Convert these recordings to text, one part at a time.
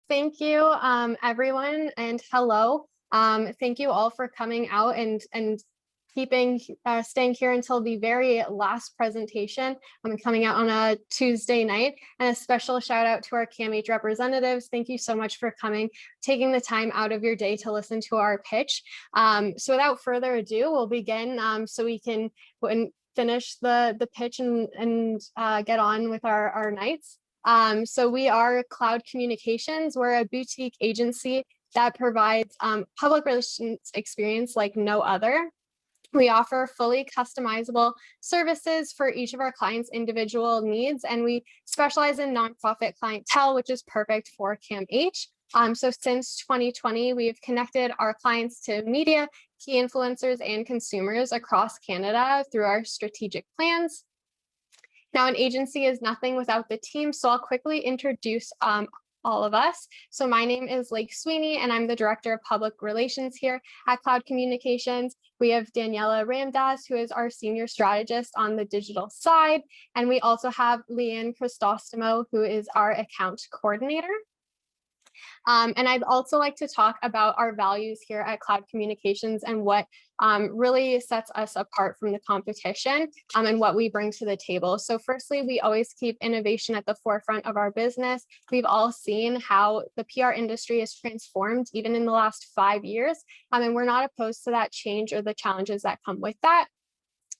Thank you, everyone, and hello. Thank you all for coming out and staying here until the very last presentation. I'm coming out on a Tuesday night, and a special shout out to our CAMH representatives. Thank you so much for coming, taking the time out of your day to listen to our pitch. So without further ado, we'll begin so we can finish the pitch and get on with our nights. So we are Cloud Communications. We're a boutique agency that provides public relations experience like no other. We offer fully customizable services for each of our clients' individual needs, and we specialize in nonprofit clientele, which is perfect for CAMH. So since 2020, we've connected our clients to media, key influencers, and consumers across Canada through our strategic plans. Now, an agency is nothing without the team, so I'll quickly introduce all of us. So my name is Lake Sweeney, and I'm the Director of Public Relations here at Cloud Communications. We have Daniela Ramdas, who is our Senior Strategist on the digital side, and we also have Leanne Cristostomo, who is our Account Coordinator. And I'd also like to talk about our values here at Cloud Communications and what really sets us apart from the competition and what we bring to the table. So firstly, we always keep innovation at the forefront of our business. We've all seen how the PR industry has transformed even in the last 5 years, and we're not opposed to that change or the challenges that come with that.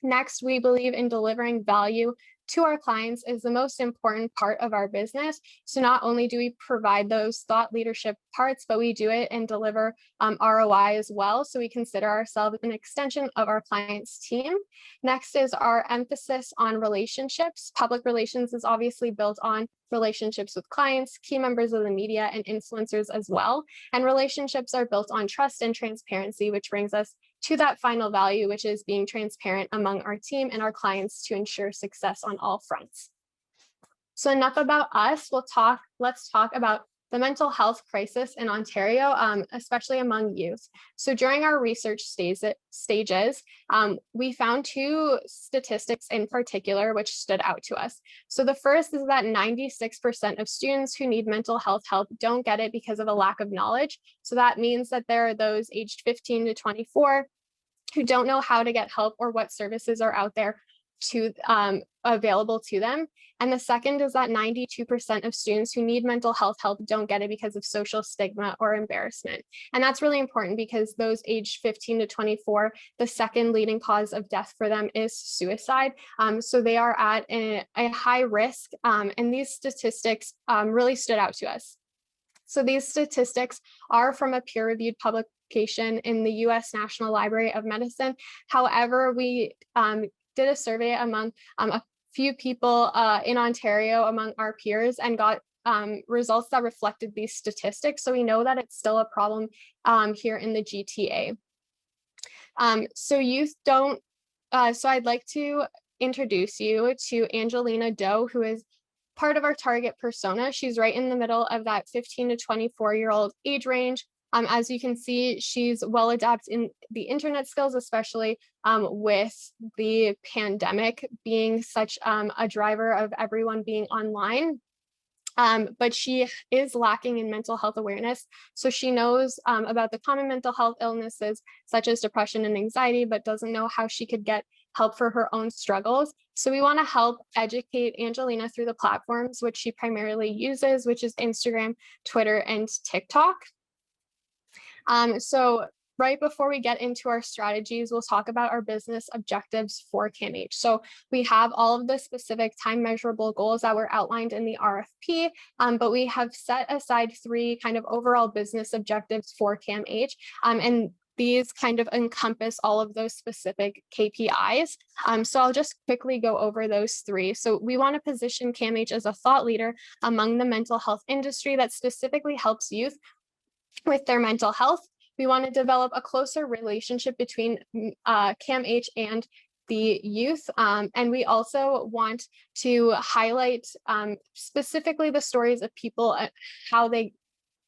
Next, we believe in delivering value to our clients is the most important part of our business. So not only do we provide those thought leadership parts, but we do it and deliver ROI as well. So we consider ourselves an extension of our client's team. Next is our emphasis on relationships. Public relations is obviously built on relationships with clients, key members of the media, and influencers as well. And relationships are built on trust and transparency, which brings us to that final value, which is being transparent among our team and our clients to ensure success on all fronts. So enough about us. Let's talk about the mental health crisis in Ontario, especially among youth. So during our research stages, we found two statistics in particular which stood out to us. So the first is that 96% of students who need mental health help don't get it because of a lack of knowledge. So that means that there are those aged 15 to 24 who don't know how to get help or what services are out there available to them. And the second is that 92% of students who need mental health help don't get it because of social stigma or embarrassment. And that's really important because those aged 15 to 24, the second leading cause of death for them is suicide. So they are at a high risk, and these statistics really stood out to us. So these statistics are from a peer-reviewed publication in the US National Library of Medicine. However, we did a survey among a few people in Ontario among our peers and got results that reflected these statistics. So we know that it's still a problem here in the GTA. So I'd like to introduce you to Angelina Doe, who is part of our target persona. She's right in the middle of that 15 to 24-year-old age range. As you can see, she's well adapted in the internet skills, especially with the pandemic being such a driver of everyone being online. But she is lacking in mental health awareness. So she knows about the common mental health illnesses, such as depression and anxiety, but doesn't know how she could get help for her own struggles. So we want to help educate Angelina through the platforms which she primarily uses, which is Instagram, Twitter, and TikTok. So right before we get into our strategies, we'll talk about our business objectives for CAMH. So we have all of the specific time measurable goals that were outlined in the RFP, but we have set aside 3 kind of overall business objectives for CAMH. And these kind of encompass all of those specific KPIs. So I'll just quickly go over those 3. So we want to position CAMH as a thought leader among the mental health industry that specifically helps youth with their mental health. We want to develop a closer relationship between CAMH and the youth. And we also want to highlight specifically the stories of people, how they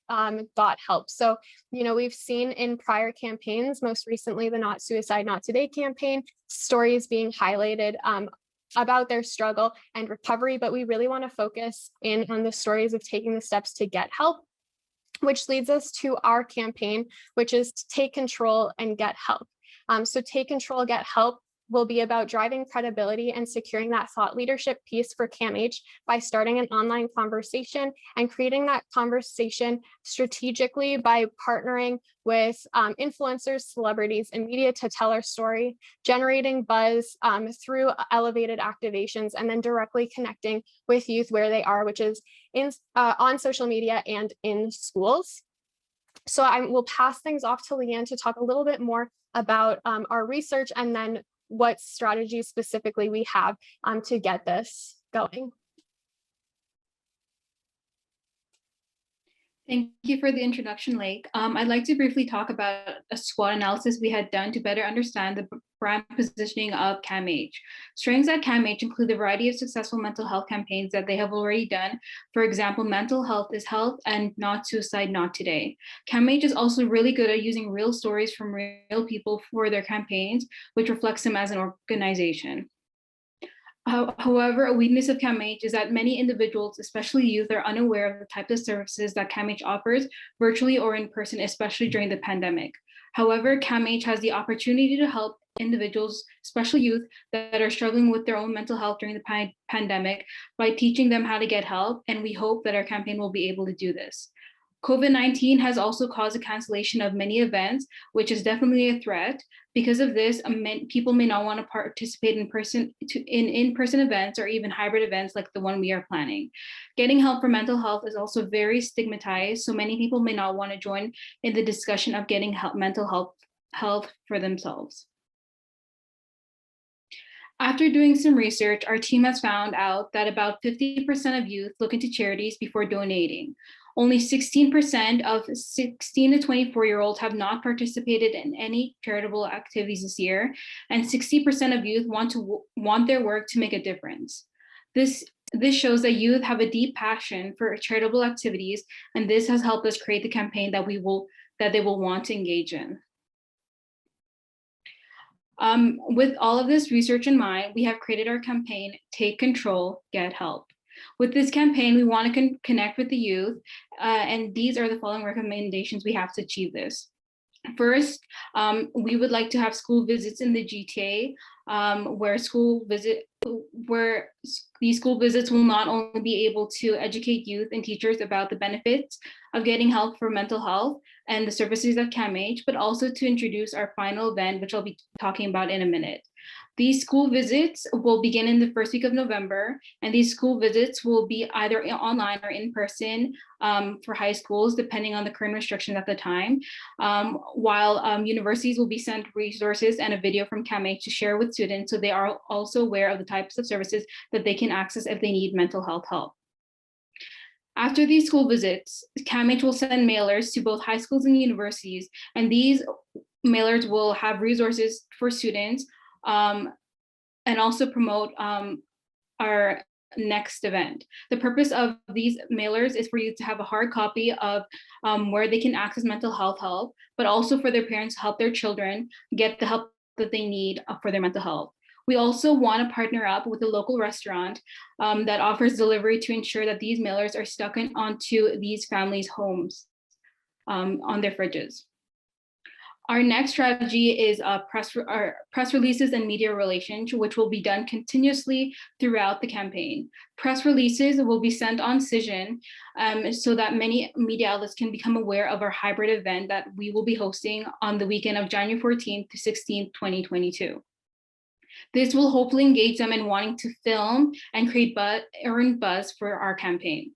got help. So, we've seen in prior campaigns, most recently the Not Suicide, Not Today campaign, stories being highlighted about their struggle and recovery, but we really want to focus in on the stories of taking the steps to get help. which leads us to our campaign, which is to take control and get help. So take control, get help will be about driving credibility and securing that thought leadership piece for CAMH by starting an online conversation and creating that conversation strategically by partnering with influencers, celebrities, and media to tell our story, generating buzz through elevated activations, and then directly connecting with youth where they are, which is on social media and in schools. So I will pass things off to Leanne to talk a little bit more about our research and then what strategies specifically we have to get this going. Thank you for the introduction, Lake. I'd like to briefly talk about a SWOT analysis we had done to better understand the brand positioning of CAMH. Strengths at CAMH include the variety of successful mental health campaigns that they have already done. For example, mental health is health and not suicide, not today. CAMH is also really good at using real stories from real people for their campaigns, which reflects them as an organization. However, a weakness of CAMH is that many individuals, especially youth, are unaware of the types of services that CAMH offers virtually or in person, especially during the pandemic. However, CAMH has the opportunity to help individuals, especially youth, that are struggling with their own mental health during the pandemic by teaching them how to get help, and we hope that our campaign will be able to do this. COVID-19 has also caused a cancellation of many events, which is definitely a threat. Because of this, people may not want to participate in in-person events or even hybrid events like the one we are planning. Getting help for mental health is also very stigmatized, so many people may not want to join in the discussion of getting mental health for themselves. After doing some research, our team has found out that about 50% of youth look into charities before donating. Only 16% of 16 to 24-year-olds have not participated in any charitable activities this year, and 60% of youth want their work to make a difference. This shows that youth have a deep passion for charitable activities, and this has helped us create the campaign that they will want to engage in. With all of this research in mind, we have created our campaign, Take Control, Get Help. With this campaign, we want to connect with the youth, and these are the following recommendations we have to achieve this. First, we would like to have school visits in the GTA, where these school visits will not only be able to educate youth and teachers about the benefits of getting help for mental health and the services of CAMH, but also to introduce our final event, which I'll be talking about in a minute. These school visits will begin in the first week of November, and these school visits will be either online or in person for high schools, depending on the current restrictions at the time, while universities will be sent resources and a video from CAMH to share with students so they are also aware of the types of services that they can access if they need mental health help. After these school visits, CAMH will send mailers to both high schools and universities, and these mailers will have resources for students and also promote our next event. The purpose of these mailers is for you to have a hard copy of where they can access mental health help, but also for their parents to help their children get the help that they need for their mental health. We also want to partner up with a local restaurant that offers delivery to ensure that these mailers are stuck onto these families' homes on their fridges. Our next strategy is press releases and media relations, which will be done continuously throughout the campaign. Press releases will be sent on Cision so that many media outlets can become aware of our hybrid event that we will be hosting on the weekend of January 14th to 16th, 2022. This will hopefully engage them in wanting to film and earn buzz for our campaign.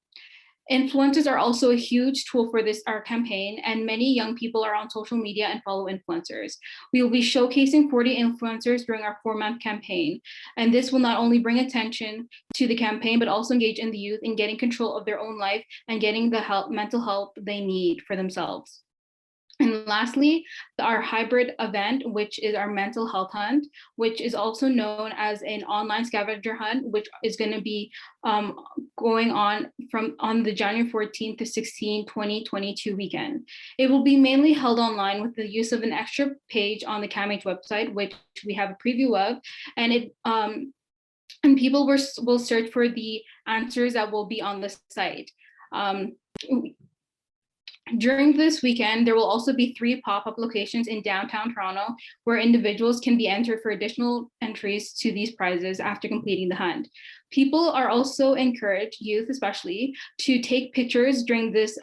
Influencers are also a huge tool for our campaign, and many young people are on social media and follow influencers. We will be showcasing 40 influencers during our 4-month campaign, and this will not only bring attention to the campaign, but also engage in the youth in getting control of their own life and getting the mental help they need for themselves. And lastly, our hybrid event, which is our mental health hunt, which is also known as an online scavenger hunt, which is going to be going on the January 14th to 16th, 2022 weekend. It will be mainly held online with the use of an extra page on the CAMH website, which we have a preview of, and people will search for the answers that will be on the site. During this weekend, there will also be 3 pop-up locations in downtown Toronto where individuals can be entered for additional entries to these prizes after completing the hunt. People are also encouraged, youth especially, to take pictures during these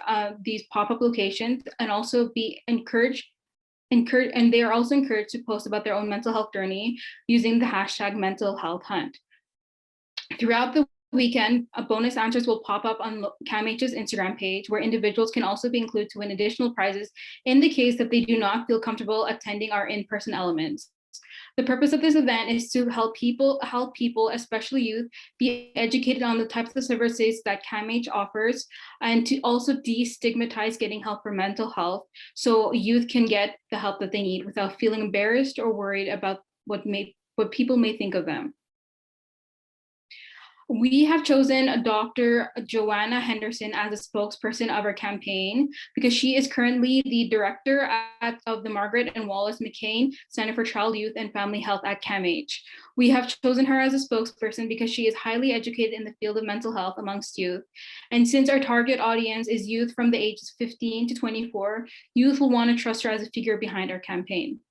pop-up locations and also be encouraged and they are also encouraged to post about their own mental health journey using the hashtag mental health hunt. Throughout the weekend, bonus answers will pop up on CAMH's Instagram page, where individuals can also be included to win additional prizes in the case that they do not feel comfortable attending our in-person elements. The purpose of this event is to help people, especially youth, be educated on the types of services that CAMH offers, and to also destigmatize getting help for mental health, so youth can get the help that they need without feeling embarrassed or worried about what people may think of them. We have chosen Dr. Joanna Henderson as a spokesperson of our campaign because she is currently the director of the Margaret and Wallace McCain Center for Child, Youth, and Family Health at CAMH. We have chosen her as a spokesperson because she is highly educated in the field of mental health amongst youth. And since our target audience is youth from the ages 15 to 24, youth will want to trust her as a figure behind our campaign.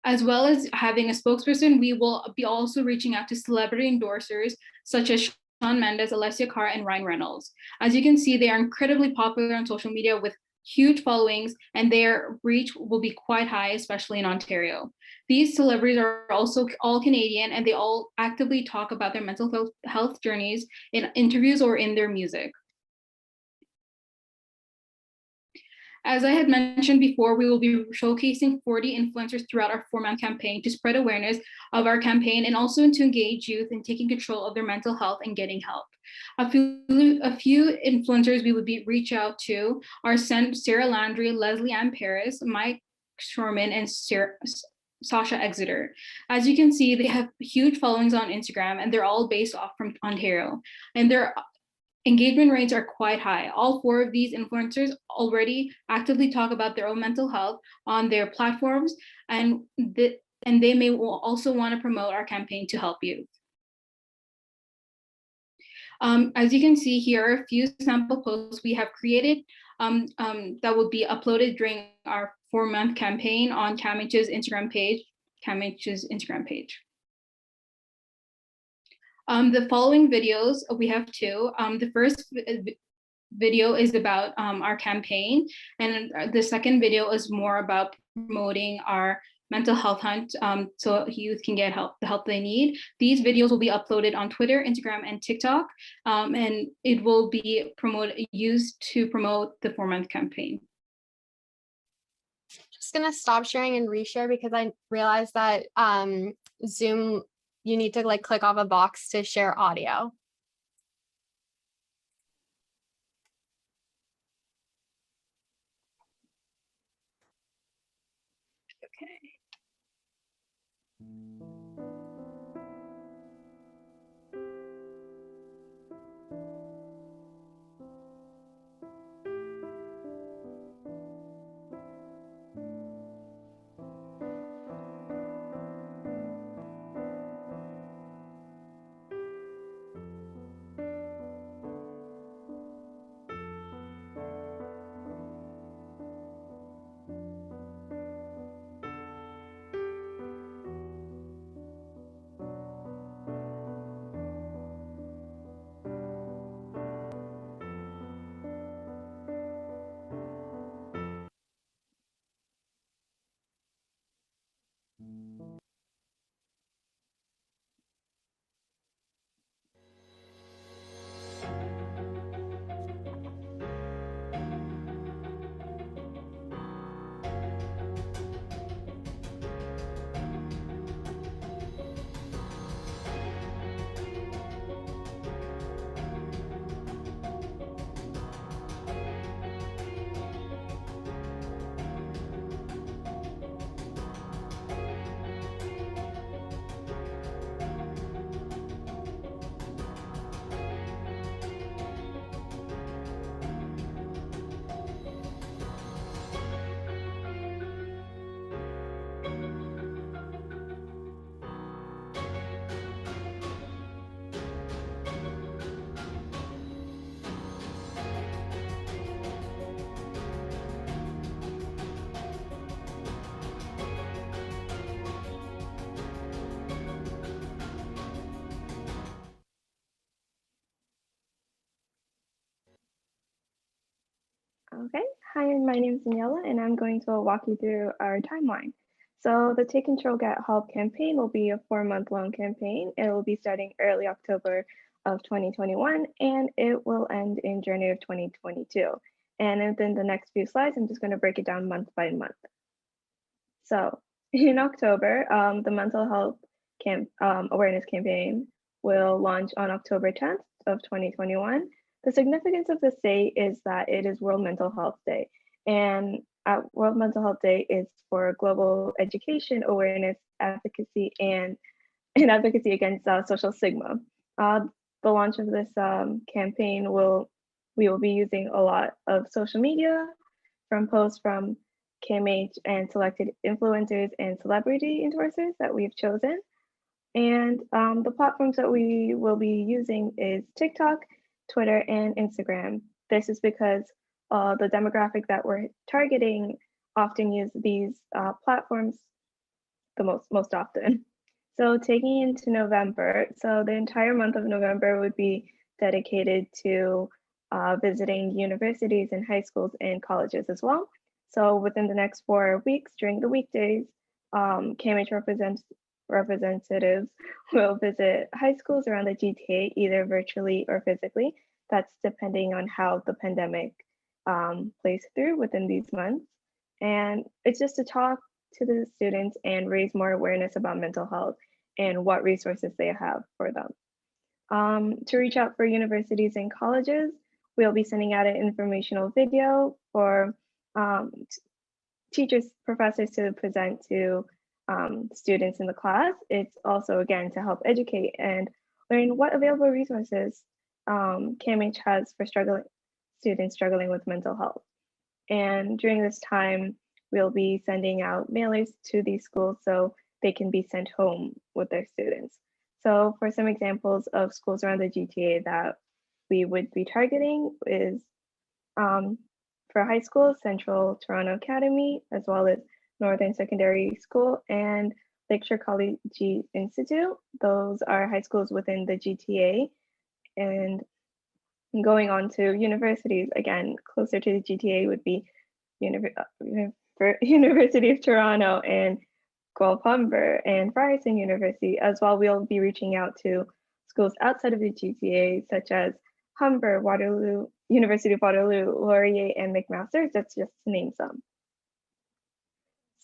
As well as having a spokesperson, we will be also reaching out to celebrity endorsers such as Shawn Mendes, Alessia Cara, and Ryan Reynolds. As you can see, they are incredibly popular on social media with huge followings, and their reach will be quite high, especially in Ontario. These celebrities are also all Canadian, and they all actively talk about their mental health journeys in interviews or in their music. As I had mentioned before, we will be showcasing 40 influencers throughout our 4-month campaign to spread awareness of our campaign and also to engage youth in taking control of their mental health and getting help. A few influencers we would reach out to are Sarah Landry, Leslie Ann Paris, Mike Shorman, and Sasha Exeter. As you can see, they have huge followings on Instagram, and they're all based off from Ontario. And their engagement rates are quite high. All 4 of these influencers already actively talk about their own mental health on their platforms, and they may also want to promote our campaign to help youth. As you can see here are a few sample posts we have created that will be uploaded during our 4-month campaign on CAMH's Instagram page. The following videos, we have 2. The first video is about our campaign, and the second video is more about promoting our mental health hunt so youth can get the help they need. These videos will be uploaded on Twitter, Instagram, and TikTok, and it will be used to promote the 4-month campaign. Just gonna stop sharing and reshare because I realized that Zoom, you need to click off a box to share audio. Okay. Okay, hi, my name is Daniela, and I'm going to walk you through our timeline. So the Take Control Get Help campaign will be a 4-month-long campaign. It will be starting early October of 2021, and it will end in January of 2022. And within the next few slides, I'm just going to break it down month by month. So in October, the mental health awareness campaign will launch on October 10th of 2021. The significance of this day is that it is World Mental Health Day. And World Mental Health Day is for global education, awareness, advocacy, and advocacy against social stigma. The launch of this campaign we will be using a lot of social media, from posts from CAMH and selected influencers and celebrity endorsers that we've chosen. And the platforms that we will be using is TikTok, Twitter, and Instagram. This is because the demographic that we're targeting often use these platforms the most often. So taking into November, so the entire month of November would be dedicated to visiting universities and high schools and colleges as well. So within the next 4 weeks, during the weekdays, CAMH representatives will visit high schools around the GTA, either virtually or physically. That's depending on how the pandemic plays through within these months. And it's just to talk to the students and raise more awareness about mental health and what resources they have for them. To reach out for universities and colleges, we'll be sending out an informational video for teachers, professors to present to students in the class. It's also, again, to help educate and learn what available resources CAMH has for students struggling with mental health. And during this time, we'll be sending out mailers to these schools so they can be sent home with their students. So for some examples of schools around the GTA that we would be targeting is for high school, Central Toronto Academy, as well as Northern Secondary School and Lakeshore College Institute. Those are high schools within the GTA. And going on to universities, again, closer to the GTA would be University of Toronto and Guelph-Humber and Ryerson University. As well, we'll be reaching out to schools outside of the GTA, such as Humber, Waterloo, University of Waterloo, Laurier, and McMaster. That's just to name some.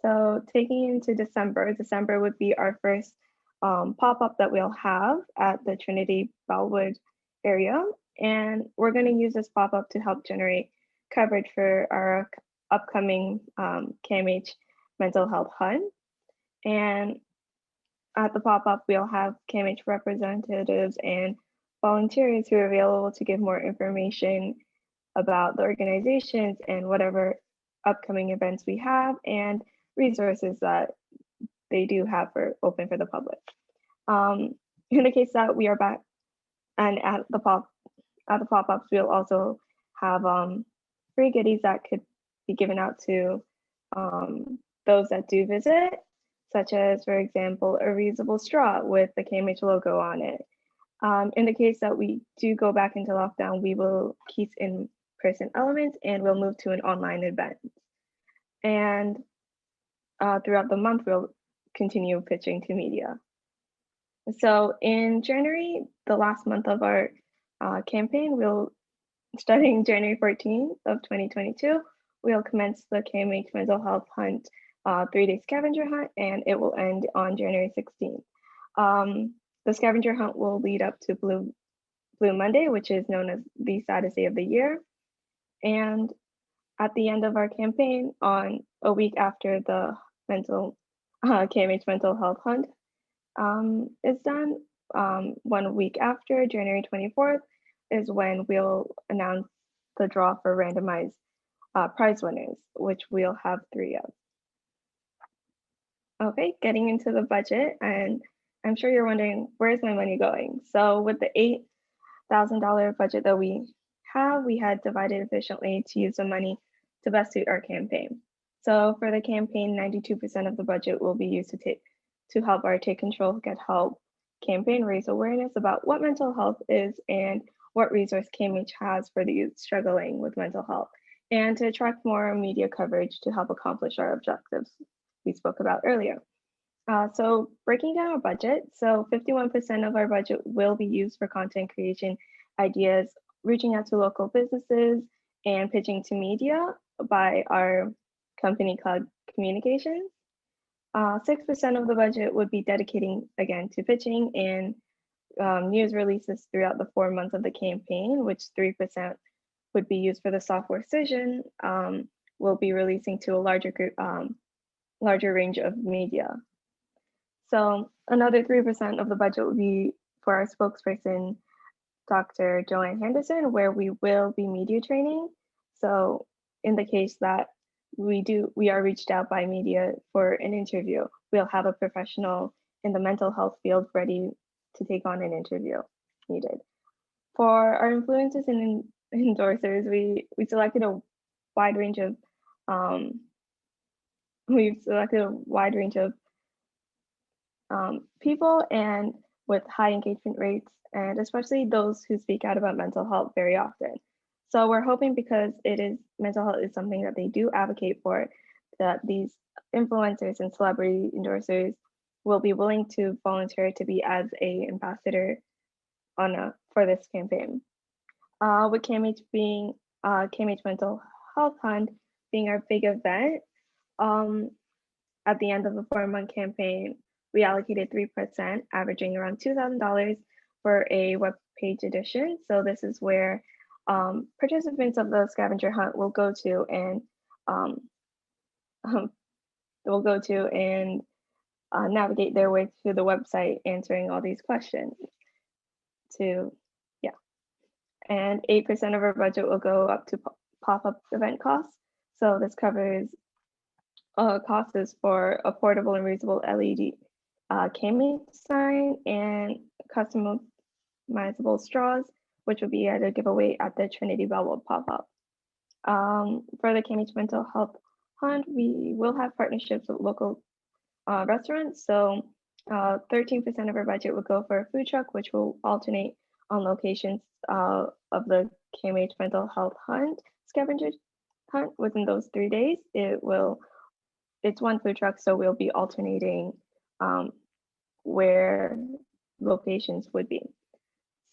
So taking into December would be our first pop-up that we'll have at the Trinity Bellwood area. And we're going to use this pop-up to help generate coverage for our upcoming CAMH mental health hunt. And at the pop-up, we'll have CAMH representatives and volunteers who are available to give more information about the organizations and whatever upcoming events we have and resources that they do have open for the public. In the case that we are back and at the pop-ups, we'll also have free goodies that could be given out to those that do visit, such as, for example, a reusable straw with the CAMH logo on it. In the case that we do go back into lockdown, we will keep in-person elements and we'll move to an online event. And throughout the month, we'll continue pitching to media. So in January, the last month of our campaign, starting January 14th of 2022, we'll commence the CAMH mental health hunt, 3-day scavenger hunt, and it will end on January 16th. The scavenger hunt will lead up to Blue Monday, which is known as the saddest day of the year. And at the end of our campaign, on a week after the CAMH mental health hunt is done, 1 week after, January 24th, is when we'll announce the draw for randomized prize winners, which we'll have 3 of. Okay, getting into the budget, and I'm sure you're wondering, where's my money going? So with the $8,000 budget that we have, we had divided efficiently to use the money to best suit our campaign. So for the campaign, 92% of the budget will be used to help our Take Control, Get Help campaign raise awareness about what mental health is and what resource CAMH has for the youth struggling with mental health. and to attract more media coverage to help accomplish our objectives we spoke about earlier. So breaking down our budget, so 51% of our budget will be used for content creation ideas, reaching out to local businesses and pitching to media by our company Cloud Communications. 6% of the budget would be dedicating again to pitching and news releases throughout the 4 months of the campaign, which 3% would be used for the software decision. We'll be releasing to a larger group, larger range of media. So another 3% of the budget will be for our spokesperson, Dr. Joanne Henderson, where we will be media training. So in the case that we are reached out by media for an interview, we'll have a professional in the mental health field ready to take on an interview needed. For our influencers and endorsers, we selected a wide range of people and with high engagement rates, and especially those who speak out about mental health very often. So we're hoping, because mental health is something that they do advocate for, that these influencers and celebrity endorsers will be willing to volunteer to be as an ambassador for this campaign. With CAMH being CAMH Mental Health Hunt being our big event, at the end of the 4-month campaign, we allocated 3%, averaging around $2,000 for a Webpage edition. So this is where participants of the scavenger hunt will go to and navigate their way to the website, answering all these questions. And 8% of our budget will go up to pop-up event costs. So this covers costs for affordable and reusable LED CAMH sign and customizable straws, which will be at a giveaway at the Trinity Bellwood pop-up. For the CAMH Mental Health Hunt, we will have partnerships with local restaurants. So 13% of our budget will go for a food truck, which will alternate on locations of the CAMH Mental Health Hunt scavenger hunt within those 3 days. It's one food truck, so we'll be alternating where locations would be.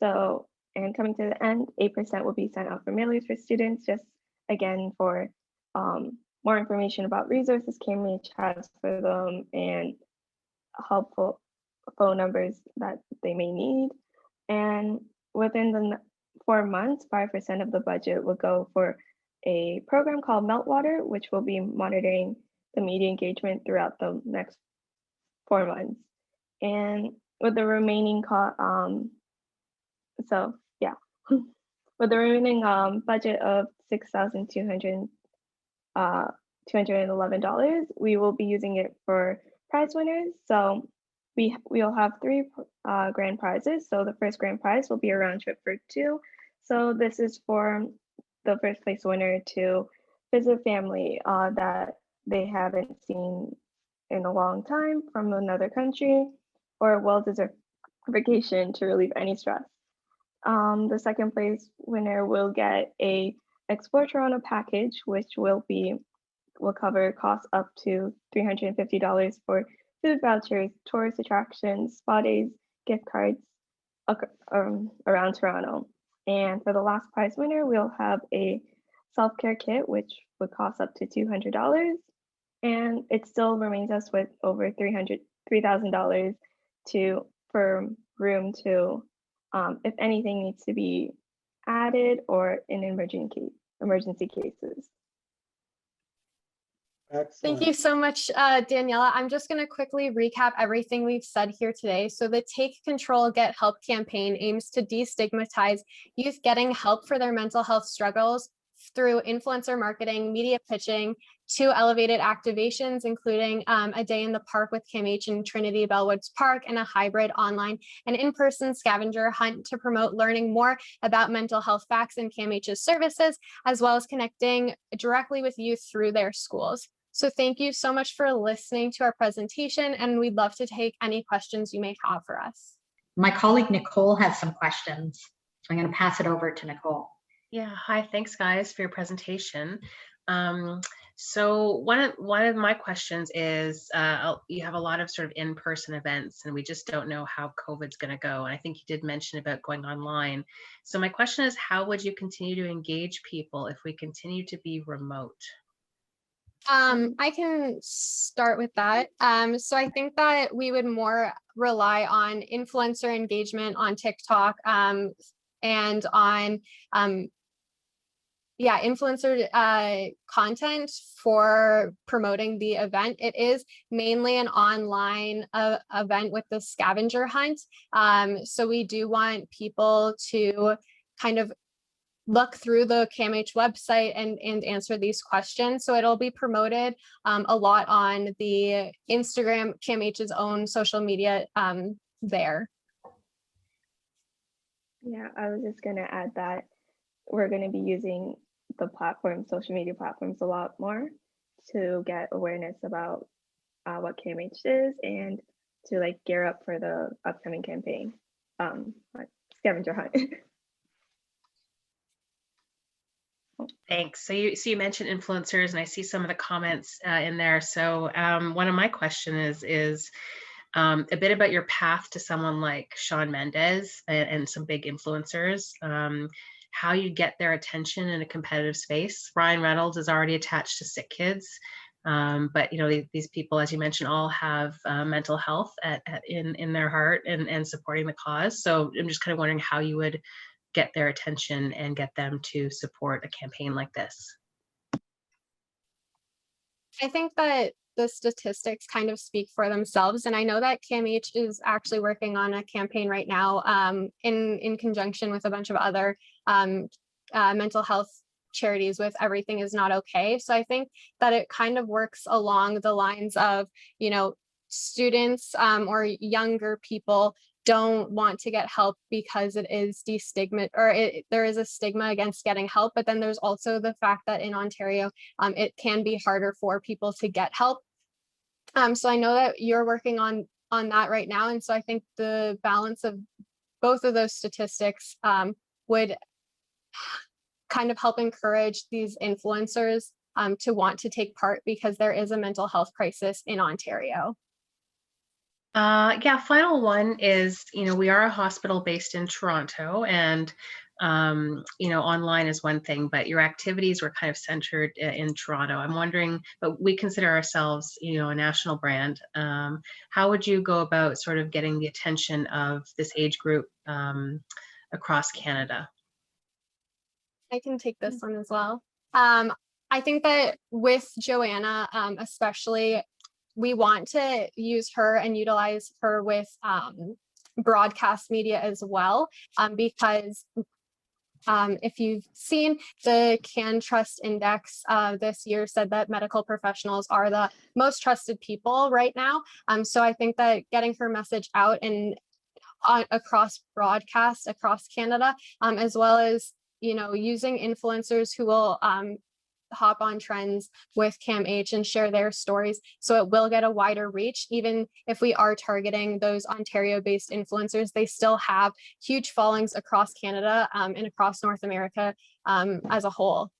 So, and coming to the end, 8% will be sent out for mailers for students, just again for more information about resources CAMH has for them and helpful phone numbers that they may need. And within the 4 months, 5% of the budget will go for a program called Meltwater, which will be monitoring the media engagement throughout the next 4 months. And with the remaining with the remaining budget of $6,211, we will be using it for prize winners. So we'll have 3 grand prizes. So the first grand prize will be a round trip for 2. So this is for the first place winner to visit family that they haven't seen in a long time from another country, or a well-deserved vacation to relieve any stress. The second place winner will get a Explore Toronto package, which will cover costs up to $350 for food vouchers, tourist attractions, spa days, gift cards around Toronto. And for the last prize winner, we'll have a self-care kit, which would cost up to $200. And it still remains us with over $3,000 for room to, if anything needs to be added or in emergency cases. Excellent. Thank you so much, Daniela. I'm just going to quickly recap everything we've said here today. So the Take Control, Get Help campaign aims to destigmatize youth getting help for their mental health struggles through influencer marketing, media pitching, 2 elevated activations, including a day in the park with CAMH in Trinity Bellwoods Park, and a hybrid online and in-person scavenger hunt to promote learning more about mental health facts and CAMH's services, as well as connecting directly with youth through their schools. So thank you so much for listening to our presentation, and we'd love to take any questions you may have for us. My colleague Nicole has some questions, so I'm going to pass it over to Nicole. Yeah, hi, thanks guys for your presentation. So one of my questions is, you have a lot of sort of in-person events and we just don't know how COVID's going to go. And I think you did mention about going online. So my question is, how would you continue to engage people if we continue to be remote? I can start with that. So I think that we would more rely on influencer engagement on TikTok, and on influencer content for promoting the event. It is mainly an online event with the scavenger hunt. So we do want people to kind of look through the CAMH website and answer these questions. So it'll be promoted a lot on the Instagram, CAMH's own social media there. Yeah, I was just going to add that we're going to be using the platform, social media platforms a lot more to get awareness about what CAMH is and to like gear up for the upcoming campaign, like scavenger hunt. Thanks. So you mentioned influencers, and I see some of the comments in there. So one of my questions is a bit about your path to someone like Shawn Mendes and some big influencers. How you get their attention in a competitive space. Ryan Reynolds is already attached to Sick Kids, but you know these people, as you mentioned, all have mental health in their heart and supporting the cause. So I'm just kind of wondering how you would get their attention and get them to support a campaign like this. I think that the statistics kind of speak for themselves. And I know that CAMH is actually working on a campaign right now in conjunction with a bunch of other mental health charities with Everything Is Not Okay. So I think that it kind of works along the lines of, you know, students or younger people don't want to get help because it is destigmat, or there is a stigma against getting help. But then there's also the fact that in Ontario, it can be harder for people to get help. So I know that you're working on that right now. And so I think the balance of both of those statistics would kind of help encourage these influencers to want to take part, because there is a mental health crisis in Ontario. Yeah, final one is, you know, we are a hospital based in Toronto, and you know, online is one thing, but your activities were kind of centered in Toronto. I'm wondering, but we consider ourselves, you know, a national brand. How would you go about sort of getting the attention of this age group across Canada? I can take this one as well. I think that with Joanna, especially, we want to use her and utilize her with broadcast media as well, because if you've seen the CanTrust Index this year said that medical professionals are the most trusted people right now. So I think that getting her message out and across broadcasts across Canada, as well as, you know, using influencers who will hop on trends with CAMH and share their stories, so it will get a wider reach. Even if we are targeting those Ontario-based influencers, they still have huge followings across Canada and across North America as a whole.